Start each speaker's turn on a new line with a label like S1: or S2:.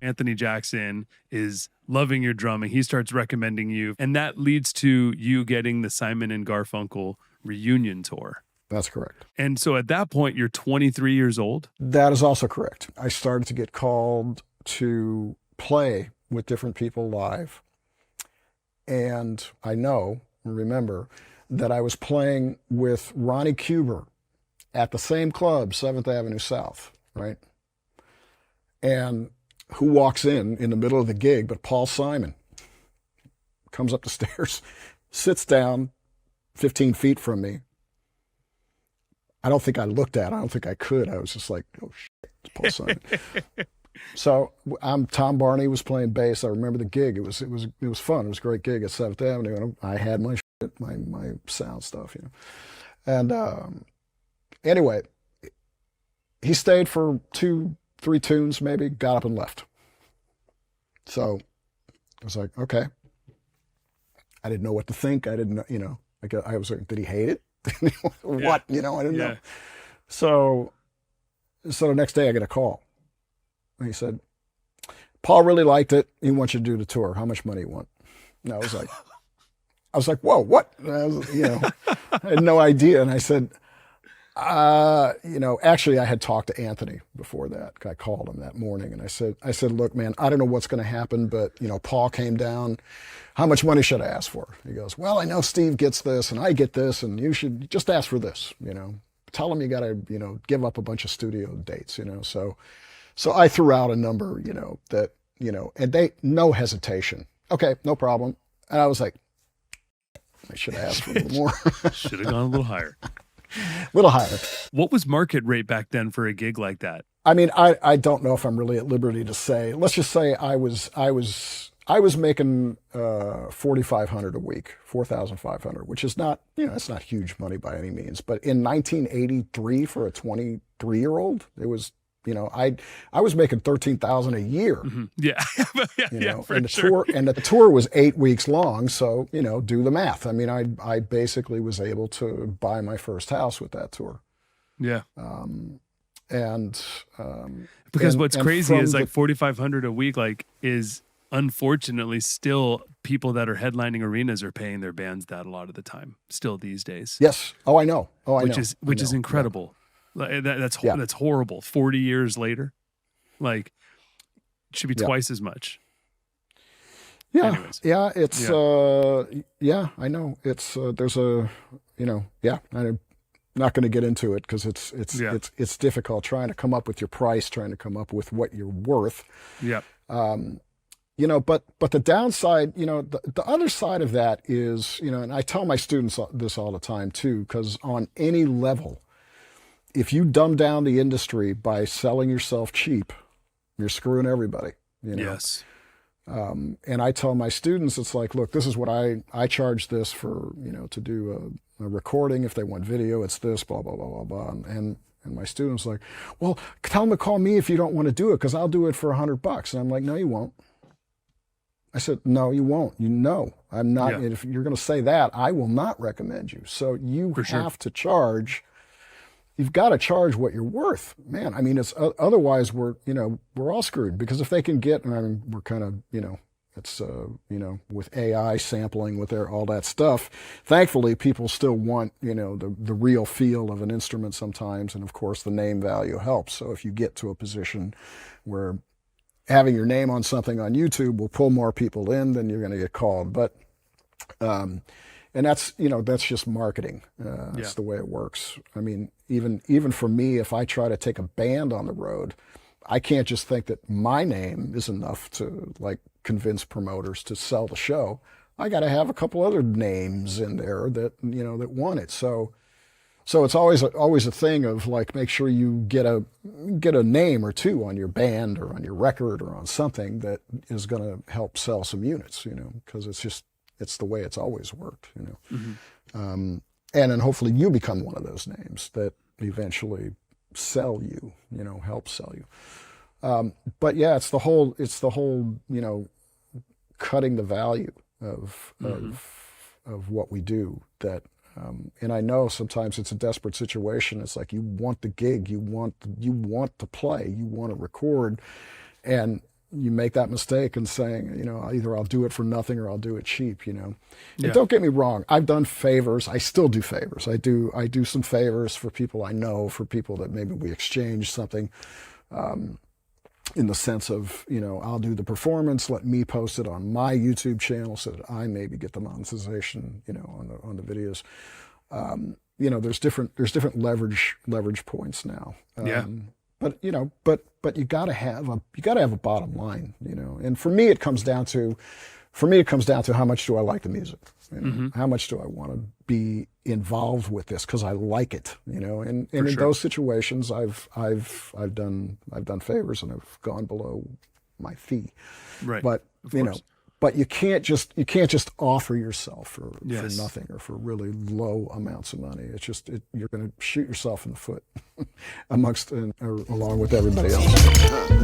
S1: Anthony Jackson is loving your drumming. He starts recommending you, and that leads to you getting the Simon and Garfunkel Reunion Tour.
S2: That's correct.
S1: And so at that point, you're 23 years old?
S2: That is also correct. I started to get called to play with different people live. And I remember that I was playing with Ronnie Cuber at the same club, 7th Avenue South, right? And who walks in the middle of the gig but Paul Simon. Comes up the stairs, sits down 15 feet from me. I don't think I looked at it. I don't think I could. I was just like, oh, shit, it's Paul Simon. So Tom Barney was playing bass. I remember the gig. It was fun. It was a great gig at 7th Avenue. And I had my shit, my sound stuff, you know. And anyway, he stayed for 2-3 tunes maybe, got up and left. So I was like, okay. I didn't know what to think. I didn't know, you know, I was like, did he hate it? What? You know, I didn't know. So the next day I get a call. And he said, Paul really liked it. He wants you to do the tour. How much money you want? And I was like, whoa, what? And I was, you know, I had no idea. And I said, you know, actually I had talked to Anthony before that. I called him that morning and I said, look, man, I don't know what's going to happen, but you know, Paul came down. How much money should I ask for? He goes, well, I know Steve gets this and I get this and you should just ask for this, you know, tell him you got to, you know, give up a bunch of studio dates, you know? So I threw out a number, you know, that, you know, and they, no hesitation. Okay, no problem. And I was like, I should have asked for a little more.
S1: Should have gone a little higher.
S2: Little higher.
S1: What was market rate back then for a gig like that?
S2: I mean, I don't know if I'm really at liberty to say. Let's just say I was making $4,500 a week, $4,500, which is not, you know, it's not huge money by any means. But in 1983, for a 23-year-old, it was, you know, I was making $13,000 a year.
S1: Mm-hmm. Yeah,
S2: you know,
S1: for
S2: and the
S1: sure.
S2: the tour was 8 weeks long. So, you know, do the math. I mean, I basically was able to buy my first house with that tour.
S1: Yeah.
S2: Because
S1: what's crazy is like $4,500 a week, like, is unfortunately still people that are headlining arenas are paying their bands that a lot of the time still these days.
S2: Yes. Oh, I know. Oh, I know.
S1: Which is incredible. Yeah. That's horrible. 40 years later, like, it should be twice as much.
S2: Yeah.
S1: Anyways.
S2: Yeah. It's, I know. It's, there's a, you know, I'm not going to get into it because it's difficult trying to come up with your price, trying to come up with what you're worth.
S1: Yeah.
S2: You know, but the downside, you know, the other side of that is, you know, and I tell my students this all the time too, because on any level, if you dumb down the industry by selling yourself cheap, you're screwing everybody, you know?
S1: Yes.
S2: And I tell my students, it's like, look, this is what I charge this for, you know, to do a recording. If they want video, it's this, blah, blah, blah, blah, blah. And my students like, well, tell them to call me if you don't want to do it, because I'll do it for $100. And I'm like, no, you won't. I said, no, you won't. You know, I'm not. Yeah. If you're going to say that, I will not recommend you. So you have to charge. You've got to charge what you're worth, man. I mean, it's otherwise we're all screwed, because if they can get, and I mean, we're kind of, you know, it's, you know, with AI sampling, with all that stuff, thankfully people still want, you know, the real feel of an instrument sometimes. And of course the name value helps. So if you get to a position where having your name on something on YouTube will pull more people in, then you're going to get called. But, and that's, you know, that's just marketing. That's the way it works. I mean, even for me, if I try to take a band on the road, I can't just think that my name is enough to like convince promoters to sell the show. I got to have a couple other names in there that, you know, that want it. So it's always a thing of like, make sure you get a name or two on your band or on your record or on something that is going to help sell some units, you know, because it's the way it's always worked, you know. Mm-hmm. And then hopefully you become one of those names that eventually sell you, you know, help sell you. But yeah, it's the whole, you know, cutting the value of what we do that, and I know sometimes it's a desperate situation. It's like you want the gig, you want to play, you want to record, and you make that mistake and saying, either I'll do it for nothing or I'll do it cheap,
S1: Yeah.
S2: And don't get me wrong. I've done favors. I still do favors. I do some favors for people I know, for people that maybe we exchange something, in the sense of, I'll do the performance, let me post it on my YouTube channel so that I maybe get the monetization, on the videos. There's different leverage points now.
S1: Yeah.
S2: But you gotta have a bottom line, And for me, it comes down to how much do I like the music? How much do I want to be involved with this because I like it, And in
S1: sure.
S2: those situations, I've done favors and I've gone below my fee.
S1: Right.
S2: But but you can't just offer yourself for
S1: Yes.
S2: nothing or for really low amounts of money. It's just you're going to shoot yourself in the foot along with everybody else.